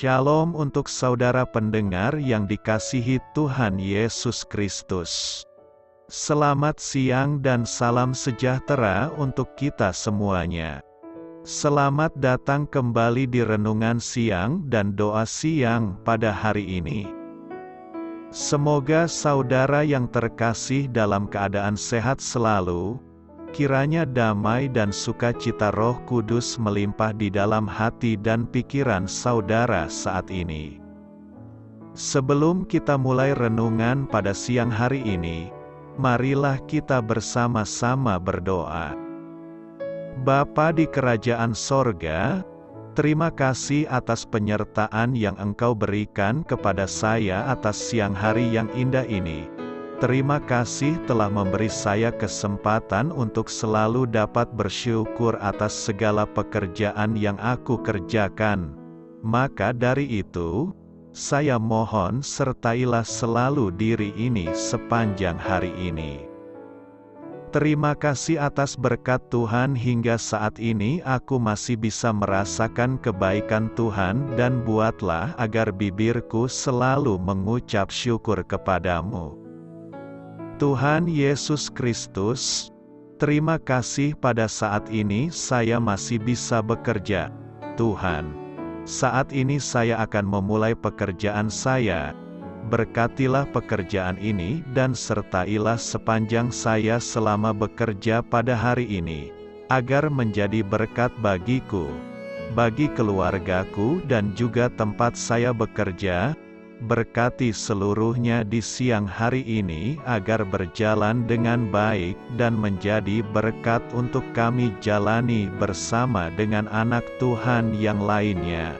Shalom untuk saudara pendengar yang dikasihi Tuhan Yesus Kristus. Selamat siang dan salam sejahtera untuk kita semuanya. Selamat datang kembali di renungan siang dan doa siang pada hari ini. Semoga saudara yang terkasih dalam keadaan sehat selalu. Kiranya damai dan sukacita Roh Kudus melimpah di dalam hati dan pikiran saudara saat ini. Sebelum kita mulai renungan pada siang hari ini, marilah kita bersama-sama berdoa. Bapa di kerajaan sorga, terima kasih atas penyertaan yang Engkau berikan kepada saya atas siang hari yang indah ini. Terima kasih telah memberi saya kesempatan untuk selalu dapat bersyukur atas segala pekerjaan yang aku kerjakan. Maka dari itu, saya mohon sertailah selalu diri ini sepanjang hari ini. Terima kasih atas berkat Tuhan hingga saat ini aku masih bisa merasakan kebaikan Tuhan dan buatlah agar bibirku selalu mengucap syukur kepadamu. Tuhan Yesus Kristus, terima kasih pada saat ini saya masih bisa bekerja. Tuhan, saat ini saya akan memulai pekerjaan saya. Berkatilah pekerjaan ini dan sertailah sepanjang saya selama bekerja pada hari ini, agar menjadi berkat bagiku, bagi keluargaku dan juga tempat saya bekerja. Berkati seluruhnya di siang hari ini agar berjalan dengan baik dan menjadi berkat untuk kami jalani bersama dengan anak Tuhan yang lainnya.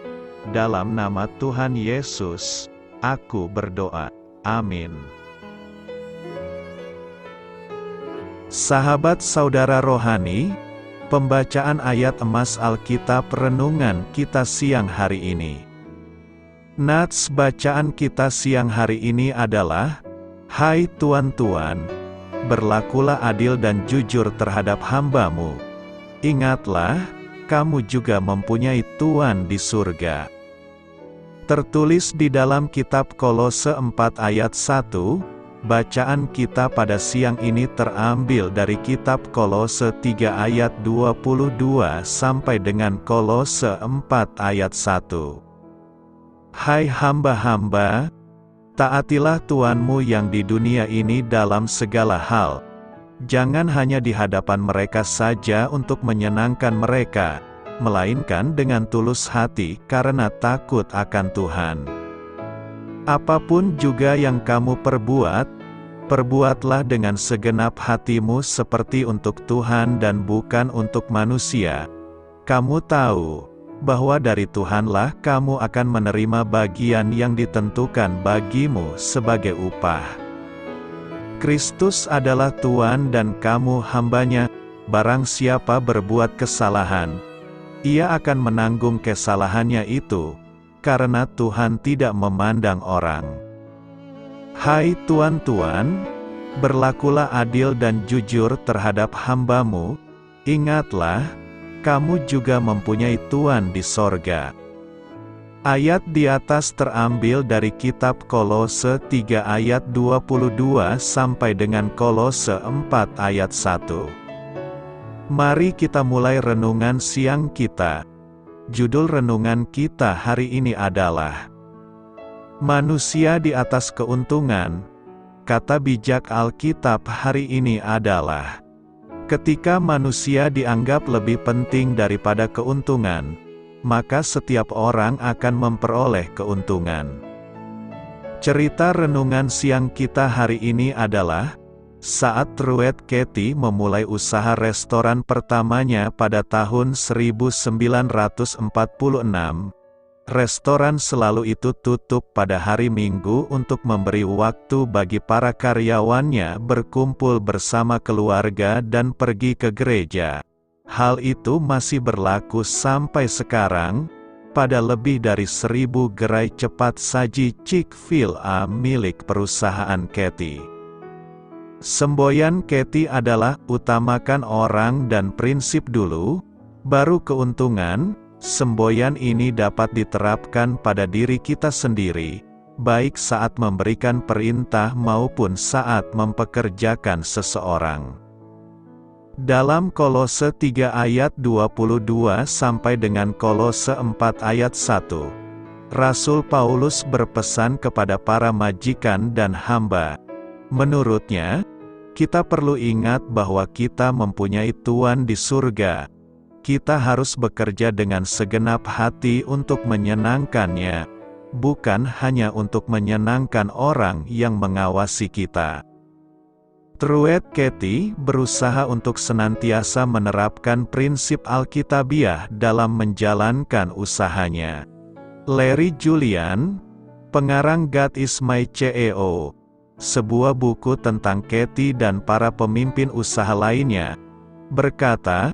Dalam nama Tuhan Yesus, aku berdoa. Amin. Sahabat saudara rohani, pembacaan ayat emas Alkitab renungan kita siang hari ini. Nats bacaan kita siang hari ini adalah, Hai Tuan-Tuan, berlakulah adil dan jujur terhadap hamba-Mu. Ingatlah, kamu juga mempunyai Tuan di surga. Tertulis di dalam kitab Kolose 4 ayat 1, bacaan kita pada siang ini terambil dari kitab Kolose 3 ayat 22 sampai dengan Kolose 4 ayat 1. Hai hamba-hamba, taatilah Tuanmu yang di dunia ini dalam segala hal. Jangan hanya di hadapan mereka saja untuk menyenangkan mereka, melainkan dengan tulus hati karena takut akan Tuhan. Apapun juga yang kamu perbuat, perbuatlah dengan segenap hatimu seperti untuk Tuhan dan bukan untuk manusia. Kamu tahu bahwa dari Tuhanlah kamu akan menerima bagian yang ditentukan bagimu sebagai upah. Kristus adalah Tuan dan kamu hambanya. Barang siapa berbuat kesalahan, ia akan menanggung kesalahannya itu, karena Tuhan tidak memandang orang. Hai Tuan-tuan, berlakulah adil dan jujur terhadap hamba-Mu. Ingatlah, kamu juga mempunyai Tuan di sorga. Ayat di atas terambil dari kitab Kolose 3 ayat 22 sampai dengan Kolose 4 ayat 1. Mari kita mulai renungan siang kita. Judul renungan kita hari ini adalah Manusia di atas keuntungan. Kata bijak Alkitab hari ini adalah, ketika manusia dianggap lebih penting daripada keuntungan, maka setiap orang akan memperoleh keuntungan. Cerita renungan siang kita hari ini adalah, saat Truett Cathy memulai usaha restoran pertamanya pada tahun 1946, restoran selalu itu tutup pada hari Minggu untuk memberi waktu bagi para karyawannya berkumpul bersama keluarga dan pergi ke gereja. Hal itu masih berlaku sampai sekarang, pada lebih dari 1000 gerai cepat saji Chick-fil-A milik perusahaan Cathy. Semboyan Cathy adalah, utamakan orang dan prinsip dulu, baru keuntungan. Semboyan ini dapat diterapkan pada diri kita sendiri, baik saat memberikan perintah maupun saat mempekerjakan seseorang. Dalam Kolose 3 ayat 22 sampai dengan Kolose 4 ayat 1, Rasul Paulus berpesan kepada para majikan dan hamba. Menurutnya, kita perlu ingat bahwa kita mempunyai Tuhan di surga. Kita harus bekerja dengan segenap hati untuk menyenangkannya, bukan hanya untuk menyenangkan orang yang mengawasi kita. Truett Cathy berusaha untuk senantiasa menerapkan prinsip Alkitabiah dalam menjalankan usahanya. Larry Julian, pengarang God is My CEO, sebuah buku tentang Cathy dan para pemimpin usaha lainnya, berkata,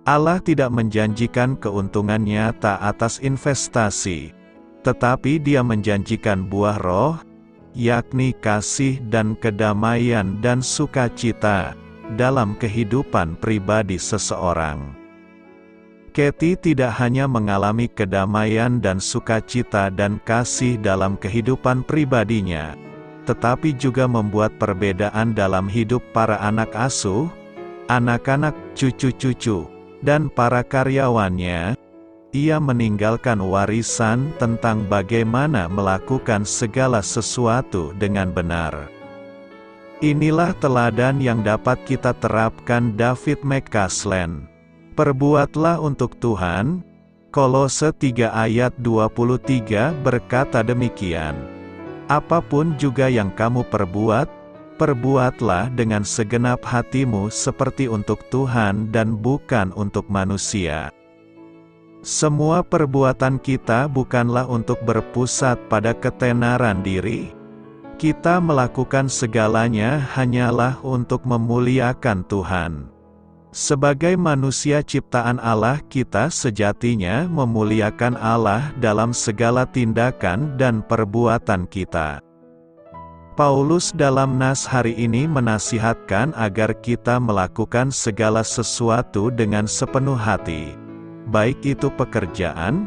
Allah tidak menjanjikan keuntungan nyata atas investasi, tetapi Dia menjanjikan buah roh, yakni kasih dan kedamaian dan sukacita, dalam kehidupan pribadi seseorang. Cathy tidak hanya mengalami kedamaian dan sukacita dan kasih dalam kehidupan pribadinya, tetapi juga membuat perbedaan dalam hidup para anak asuh, anak-anak, cucu-cucu, dan para karyawannya. Ia meninggalkan warisan tentang bagaimana melakukan segala sesuatu dengan benar. Inilah teladan yang dapat kita terapkan David McCaslin. Perbuatlah untuk Tuhan. Kolose 3 ayat 23 berkata demikian. Apapun juga yang kamu perbuat, perbuatlah dengan segenap hatimu seperti untuk Tuhan dan bukan untuk manusia. Semua perbuatan kita bukanlah untuk berpusat pada ketenaran diri. Kita melakukan segalanya hanyalah untuk memuliakan Tuhan. Sebagai manusia ciptaan Allah, kita sejatinya memuliakan Allah dalam segala tindakan dan perbuatan kita. Paulus dalam nas hari ini menasihatkan agar kita melakukan segala sesuatu dengan sepenuh hati, baik itu pekerjaan,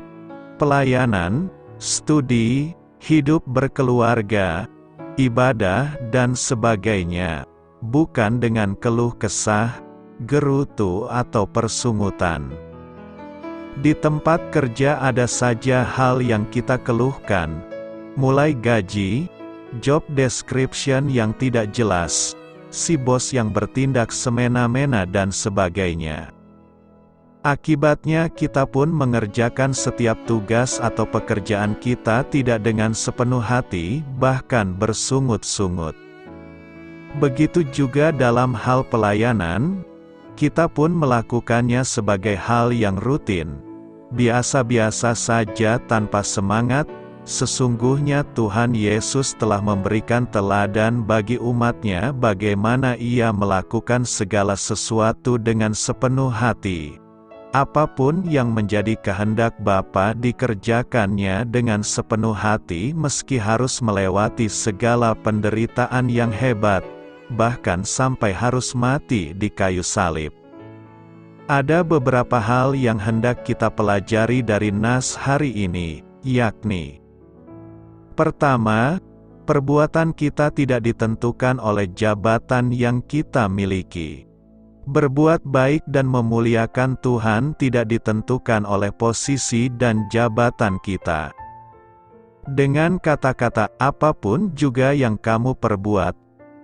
pelayanan, studi, hidup berkeluarga, ibadah, dan sebagainya, bukan dengan keluh kesah, gerutu atau persungutan. Di tempat kerja ada saja hal yang kita keluhkan, mulai gaji, job description yang tidak jelas, si bos yang bertindak semena-mena dan sebagainya. Akibatnya kita pun mengerjakan setiap tugas atau pekerjaan kita tidak dengan sepenuh hati, bahkan bersungut-sungut. Begitu juga dalam hal pelayanan, kita pun melakukannya sebagai hal yang rutin, biasa-biasa saja tanpa semangat. Sesungguhnya Tuhan Yesus telah memberikan teladan bagi umat-Nya bagaimana Ia melakukan segala sesuatu dengan sepenuh hati. Apapun yang menjadi kehendak Bapa dikerjakannya dengan sepenuh hati meski harus melewati segala penderitaan yang hebat, bahkan sampai harus mati di kayu salib. Ada beberapa hal yang hendak kita pelajari dari nas hari ini, yakni: pertama, perbuatan kita tidak ditentukan oleh jabatan yang kita miliki. Berbuat baik dan memuliakan Tuhan tidak ditentukan oleh posisi dan jabatan kita. Dengan kata-kata, apapun juga yang kamu perbuat,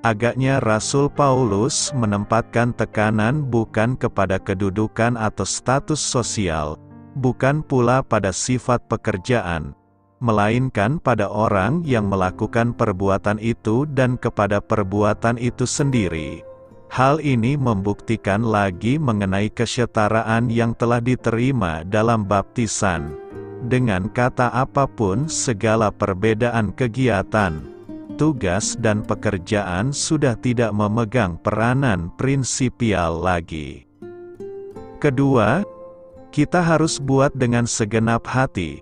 agaknya Rasul Paulus menempatkan tekanan bukan kepada kedudukan atau status sosial, bukan pula pada sifat pekerjaan, melainkan pada orang yang melakukan perbuatan itu dan kepada perbuatan itu sendiri. Hal ini membuktikan lagi mengenai kesetaraan yang telah diterima dalam baptisan. Dengan kata apapun, segala perbedaan kegiatan, tugas dan pekerjaan sudah tidak memegang peranan prinsipial lagi. Kedua, kita harus buat dengan segenap hati.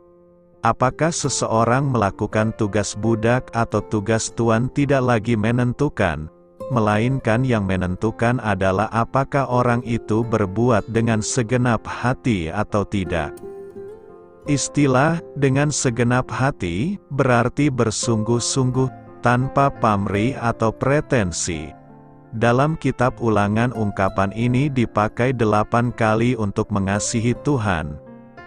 Apakah seseorang melakukan tugas budak atau tugas tuan tidak lagi menentukan, melainkan yang menentukan adalah apakah orang itu berbuat dengan segenap hati atau tidak. Istilah "dengan segenap hati" berarti bersungguh-sungguh, tanpa pamrih atau pretensi. Dalam kitab Ulangan ungkapan ini dipakai 8 kali untuk mengasihi Tuhan,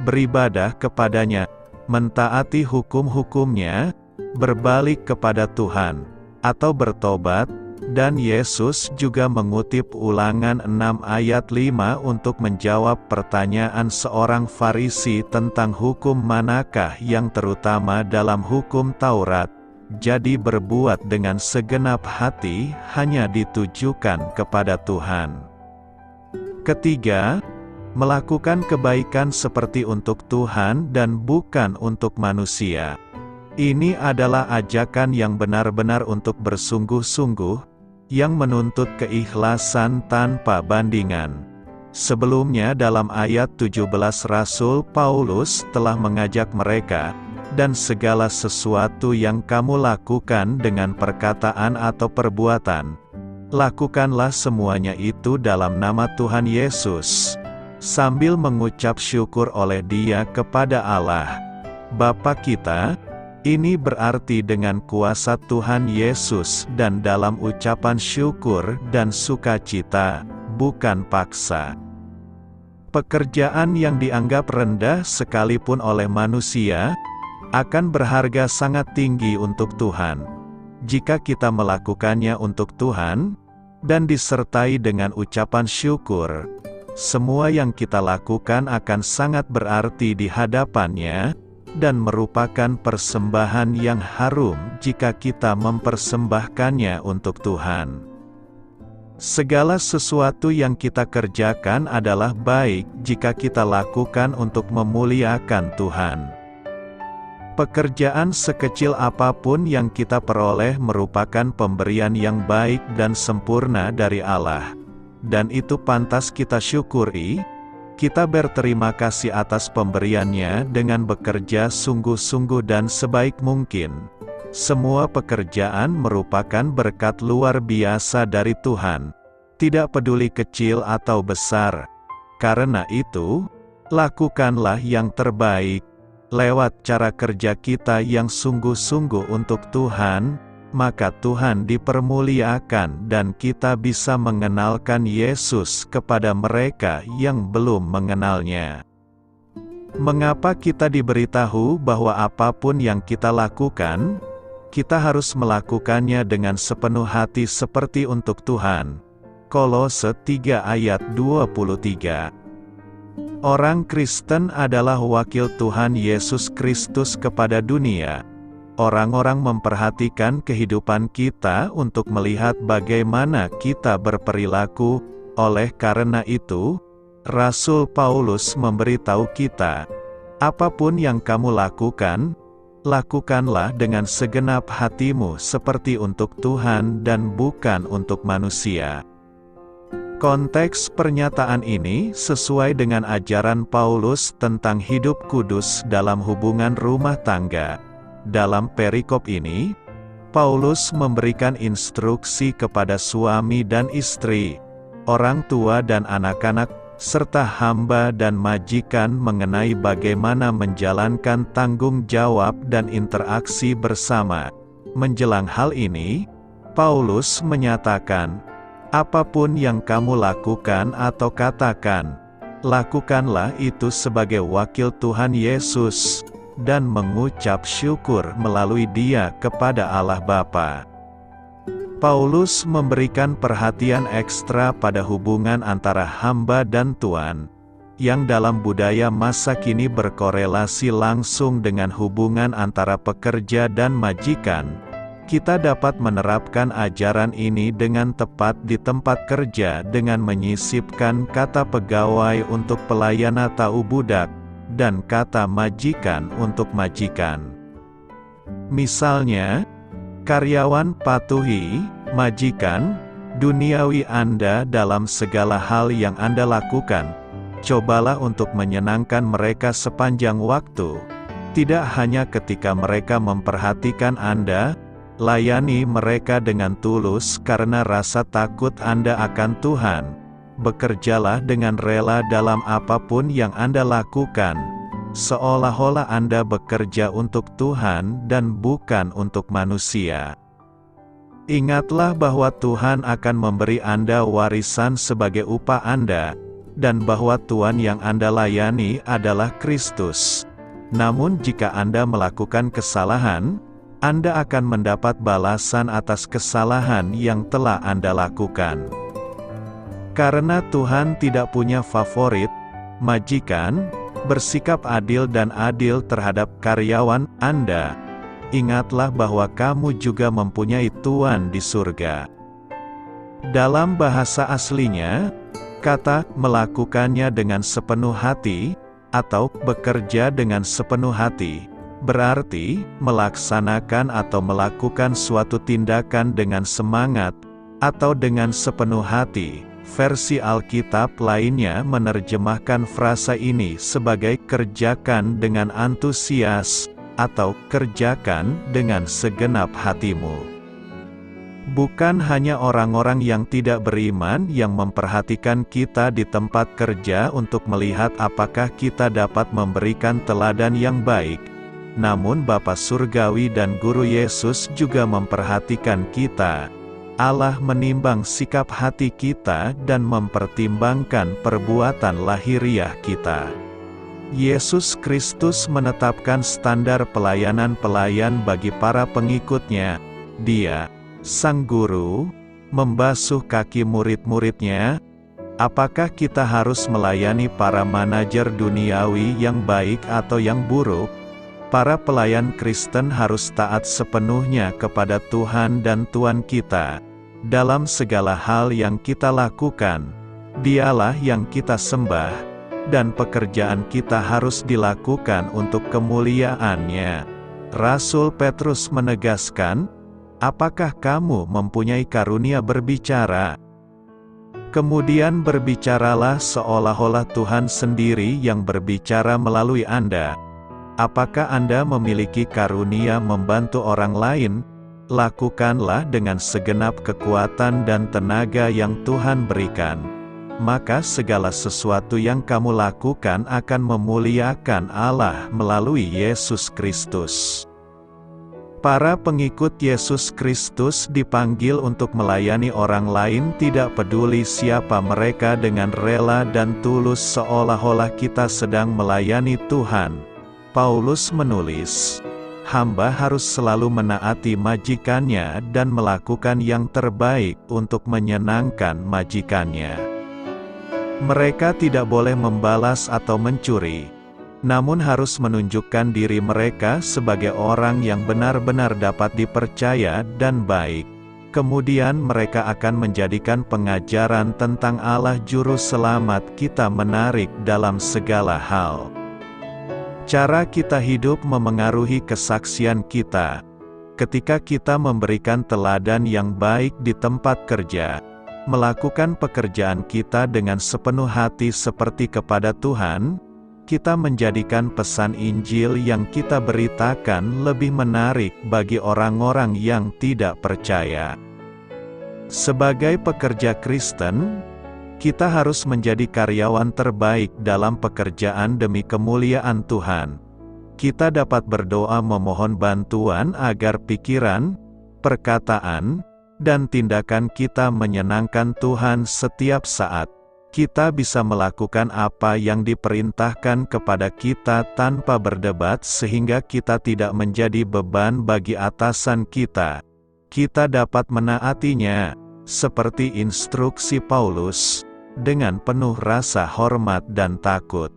beribadah kepadanya, mentaati hukum-hukumnya, berbalik kepada Tuhan, atau bertobat. Dan Yesus juga mengutip Ulangan 6 ayat 5 untuk menjawab pertanyaan seorang Farisi tentang hukum manakah yang terutama dalam hukum Taurat. Jadi berbuat dengan segenap hati hanya ditujukan kepada Tuhan. Ketiga, melakukan kebaikan seperti untuk Tuhan dan bukan untuk manusia. Ini adalah ajakan yang benar-benar untuk bersungguh-sungguh, yang menuntut keikhlasan tanpa bandingan. Sebelumnya dalam ayat 17 Rasul Paulus telah mengajak mereka, "Dan segala sesuatu yang kamu lakukan dengan perkataan atau perbuatan, lakukanlah semuanya itu dalam nama Tuhan Yesus, sambil mengucap syukur oleh Dia kepada Allah, Bapa kita." Ini berarti dengan kuasa Tuhan Yesus dan dalam ucapan syukur dan sukacita, bukan paksa. Pekerjaan yang dianggap rendah sekalipun oleh manusia, akan berharga sangat tinggi untuk Tuhan. Jika kita melakukannya untuk Tuhan, dan disertai dengan ucapan syukur, semua yang kita lakukan akan sangat berarti di hadapan-Nya, dan merupakan persembahan yang harum jika kita mempersembahkannya untuk Tuhan. Segala sesuatu yang kita kerjakan adalah baik jika kita lakukan untuk memuliakan Tuhan. Pekerjaan sekecil apapun yang kita peroleh merupakan pemberian yang baik dan sempurna dari Allah, dan itu pantas kita syukuri. Kita berterima kasih atas pemberiannya dengan bekerja sungguh-sungguh dan sebaik mungkin. Semua pekerjaan merupakan berkat luar biasa dari Tuhan, tidak peduli kecil atau besar. Karena itu, lakukanlah yang terbaik. Lewat cara kerja kita yang sungguh-sungguh untuk Tuhan, maka Tuhan dipermuliakan dan kita bisa mengenalkan Yesus kepada mereka yang belum mengenalnya. Mengapa kita diberitahu bahwa apapun yang kita lakukan, kita harus melakukannya dengan sepenuh hati seperti untuk Tuhan? Kolose 3 ayat 23. Orang Kristen adalah wakil Tuhan Yesus Kristus kepada dunia. Orang-orang memperhatikan kehidupan kita untuk melihat bagaimana kita berperilaku. Oleh karena itu, Rasul Paulus memberitahu kita, "Apapun yang kamu lakukan, lakukanlah dengan segenap hatimu seperti untuk Tuhan dan bukan untuk manusia." Konteks pernyataan ini sesuai dengan ajaran Paulus tentang hidup kudus dalam hubungan rumah tangga. Dalam perikop ini, Paulus memberikan instruksi kepada suami dan istri, orang tua dan anak-anak, serta hamba dan majikan mengenai bagaimana menjalankan tanggung jawab dan interaksi bersama. Menjelang hal ini, Paulus menyatakan, "Apapun yang kamu lakukan atau katakan, lakukanlah itu sebagai wakil Tuhan Yesus, dan mengucap syukur melalui Dia kepada Allah Bapa." Paulus memberikan perhatian ekstra pada hubungan antara hamba dan tuan, yang dalam budaya masa kini berkorelasi langsung dengan hubungan antara pekerja dan majikan. Kita dapat menerapkan ajaran ini dengan tepat di tempat kerja dengan menyisipkan kata pegawai untuk pelayan atau budak, dan kata majikan untuk majikan. Misalnya, karyawan patuhi, majikan, duniawi Anda dalam segala hal yang Anda lakukan. Cobalah untuk menyenangkan mereka sepanjang waktu. Tidak hanya ketika mereka memperhatikan Anda, layani mereka dengan tulus karena rasa takut Anda akan Tuhan. Bekerjalah dengan rela dalam apapun yang Anda lakukan. seolah-olah Anda bekerja untuk Tuhan dan bukan untuk manusia. Ingatlah bahwa Tuhan akan memberi Anda warisan sebagai upah Anda, dan bahwa Tuhan yang Anda layani adalah Kristus. Namun jika Anda melakukan kesalahan, Anda akan mendapat balasan atas kesalahan yang telah Anda lakukan. Karena Tuhan tidak punya favorit, majikan, bersikap adil dan adil terhadap karyawan Anda. Ingatlah bahwa kamu juga mempunyai Tuhan di surga. Dalam bahasa aslinya, kata "melakukannya dengan sepenuh hati" atau "bekerja dengan sepenuh hati" berarti melaksanakan atau melakukan suatu tindakan dengan semangat atau dengan sepenuh hati. Versi Alkitab lainnya menerjemahkan frasa ini sebagai kerjakan dengan antusias atau kerjakan dengan segenap hatimu. Bukan hanya orang-orang yang tidak beriman yang memperhatikan kita di tempat kerja untuk melihat apakah kita dapat memberikan teladan yang baik, namun Bapa Surgawi dan Guru Yesus juga memperhatikan kita. Allah menimbang sikap hati kita dan mempertimbangkan perbuatan lahiriah kita. Yesus Kristus menetapkan standar pelayanan pelayan bagi para pengikutnya. Dia, Sang Guru, membasuh kaki murid-muridnya. Apakah kita harus melayani para manajer duniawi yang baik atau yang buruk? Para pelayan Kristen harus taat sepenuhnya kepada Tuhan dan Tuan kita. Dalam segala hal yang kita lakukan, Dialah yang kita sembah, dan pekerjaan kita harus dilakukan untuk kemuliaan-Nya. Rasul Petrus menegaskan, apakah kamu mempunyai karunia berbicara? Kemudian berbicaralah seolah-olah Tuhan sendiri yang berbicara melalui Anda. Apakah Anda memiliki karunia membantu orang lain? Lakukanlah dengan segenap kekuatan dan tenaga yang Tuhan berikan. Maka segala sesuatu yang kamu lakukan akan memuliakan Allah melalui Yesus Kristus. Para pengikut Yesus Kristus dipanggil untuk melayani orang lain tidak peduli siapa mereka dengan rela dan tulus seolah-olah kita sedang melayani Tuhan. Paulus menulis, hamba harus selalu menaati majikannya dan melakukan yang terbaik untuk menyenangkan majikannya. Mereka tidak boleh membalas atau mencuri, namun harus menunjukkan diri mereka sebagai orang yang benar-benar dapat dipercaya dan baik. Kemudian mereka akan menjadikan pengajaran tentang Allah Juru Selamat kita menarik dalam segala hal. Cara kita hidup memengaruhi kesaksian kita. Ketika kita memberikan teladan yang baik di tempat kerja, melakukan pekerjaan kita dengan sepenuh hati seperti kepada Tuhan, kita menjadikan pesan Injil yang kita beritakan lebih menarik bagi orang-orang yang tidak percaya. Sebagai pekerja Kristen, kita harus menjadi karyawan terbaik dalam pekerjaan demi kemuliaan Tuhan. Kita dapat berdoa memohon bantuan agar pikiran, perkataan, dan tindakan kita menyenangkan Tuhan setiap saat. Kita bisa melakukan apa yang diperintahkan kepada kita tanpa berdebat sehingga kita tidak menjadi beban bagi atasan kita. Kita dapat menaatinya, seperti instruksi Paulus, dengan penuh rasa hormat dan takut.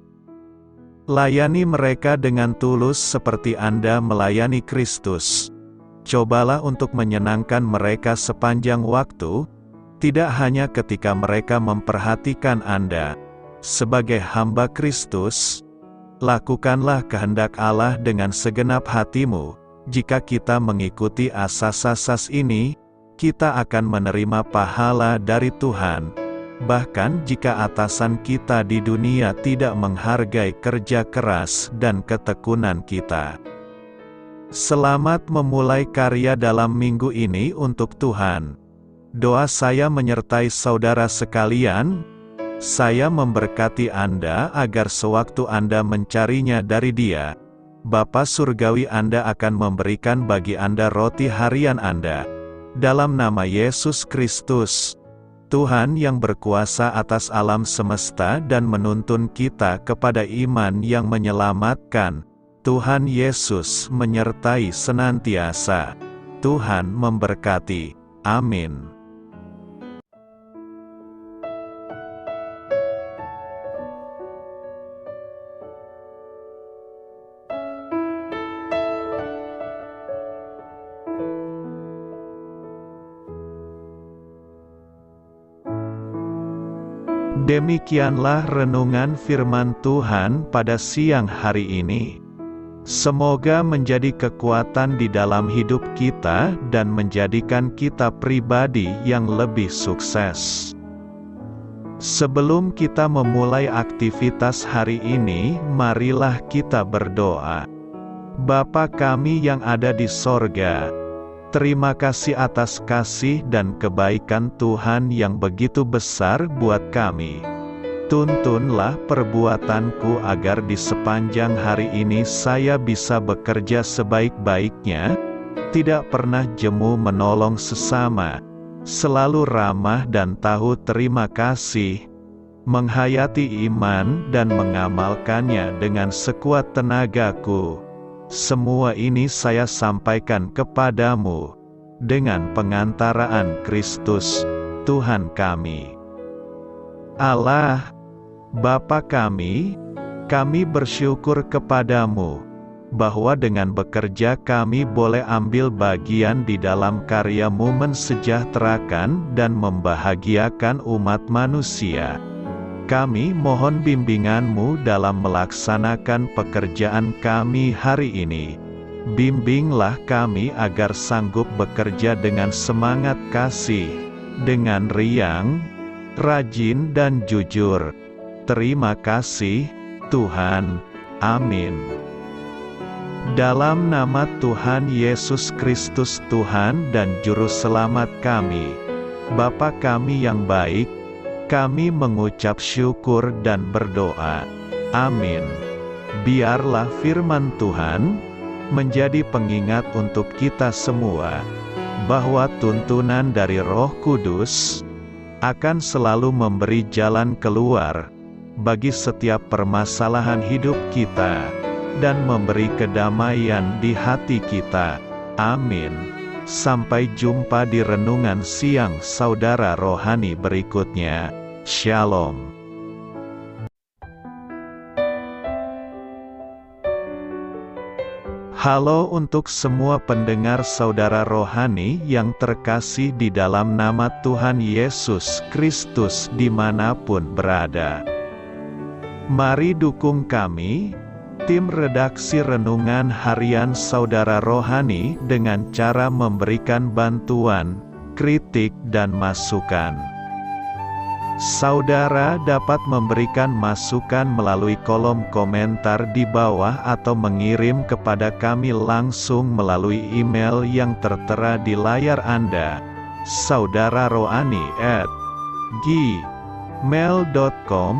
Layani mereka dengan tulus seperti Anda melayani Kristus. Cobalah untuk menyenangkan mereka sepanjang waktu, tidak hanya ketika mereka memperhatikan Anda. Sebagai hamba Kristus, lakukanlah kehendak Allah dengan segenap hatimu. Jika kita mengikuti asas-asas ini, kita akan menerima pahala dari Tuhan. Bahkan jika atasan kita di dunia tidak menghargai kerja keras dan ketekunan kita. Selamat memulai karya dalam minggu ini untuk Tuhan. Doa saya menyertai saudara sekalian. Saya memberkati Anda agar sewaktu Anda mencarinya dari Dia, Bapa Surgawi Anda akan memberikan bagi Anda roti harian Anda. Dalam nama Yesus Kristus, Tuhan yang berkuasa atas alam semesta dan menuntun kita kepada iman yang menyelamatkan, Tuhan Yesus menyertai senantiasa. Tuhan memberkati. Amin. Demikianlah renungan firman Tuhan pada siang hari ini. Semoga menjadi kekuatan di dalam hidup kita dan menjadikan kita pribadi yang lebih sukses. Sebelum kita memulai aktivitas hari ini, marilah kita berdoa. Bapa kami yang ada di sorga, terima kasih atas kasih dan kebaikan Tuhan yang begitu besar buat kami. Tuntunlah perbuatanku agar di sepanjang hari ini saya bisa bekerja sebaik-baiknya, tidak pernah jemu menolong sesama, selalu ramah dan tahu terima kasih, menghayati iman dan mengamalkannya dengan sekuat tenagaku. Semua ini saya sampaikan kepadamu, dengan pengantaraan Kristus, Tuhan kami. Allah, Bapa kami bersyukur kepadamu, bahwa dengan bekerja kami boleh ambil bagian di dalam karya-Mu mensejahterakan dan membahagiakan umat manusia. Kami mohon bimbingan-Mu dalam melaksanakan pekerjaan kami hari ini. Bimbinglah kami agar sanggup bekerja dengan semangat kasih, dengan riang, rajin dan jujur. Terima kasih, Tuhan. Amin. Dalam nama Tuhan Yesus Kristus Tuhan dan Juru Selamat kami, Bapa kami yang baik, kami mengucap syukur dan berdoa. Amin. Biarlah firman Tuhan menjadi pengingat untuk kita semua, bahwa tuntunan dari Roh Kudus akan selalu memberi jalan keluar bagi setiap permasalahan hidup kita, dan memberi kedamaian di hati kita. Amin. Sampai jumpa di renungan siang saudara rohani berikutnya. Shalom. Halo untuk semua pendengar saudara rohani yang terkasih di dalam nama Tuhan Yesus Kristus dimanapun berada. Mari dukung kami, tim redaksi Renungan Harian Saudara Rohani dengan cara memberikan bantuan, kritik dan masukan. Saudara dapat memberikan masukan melalui kolom komentar di bawah atau mengirim kepada kami langsung melalui email yang tertera di layar Anda, saudararohani@gmail.com.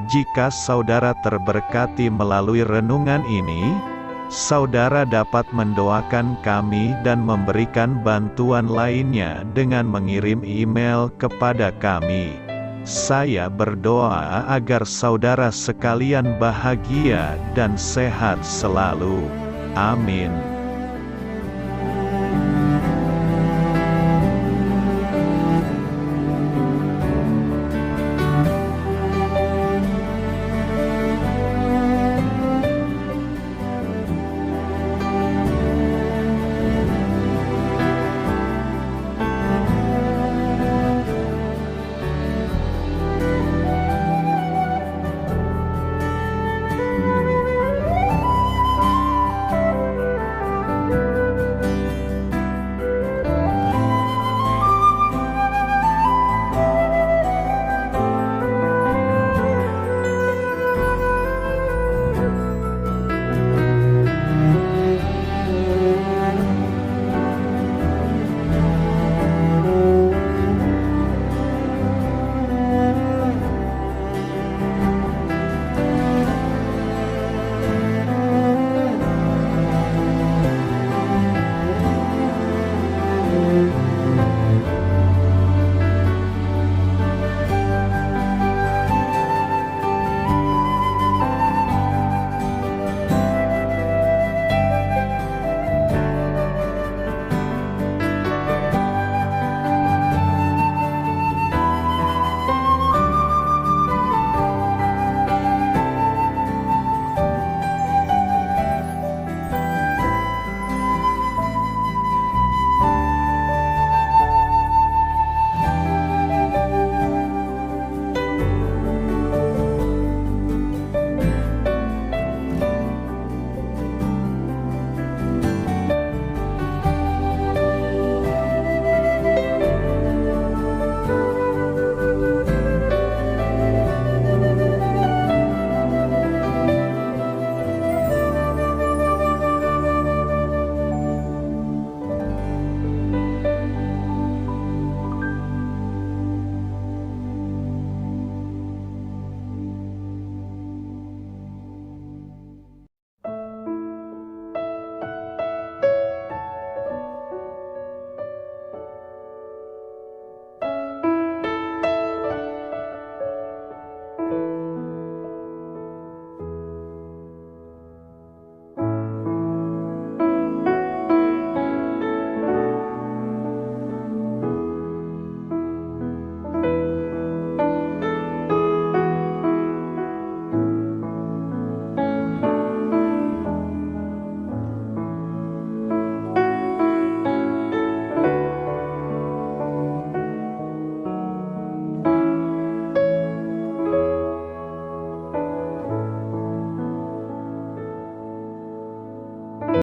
Jika saudara terberkati melalui renungan ini, saudara dapat mendoakan kami dan memberikan bantuan lainnya dengan mengirim email kepada kami. Saya berdoa agar saudara sekalian bahagia dan sehat selalu. Amin.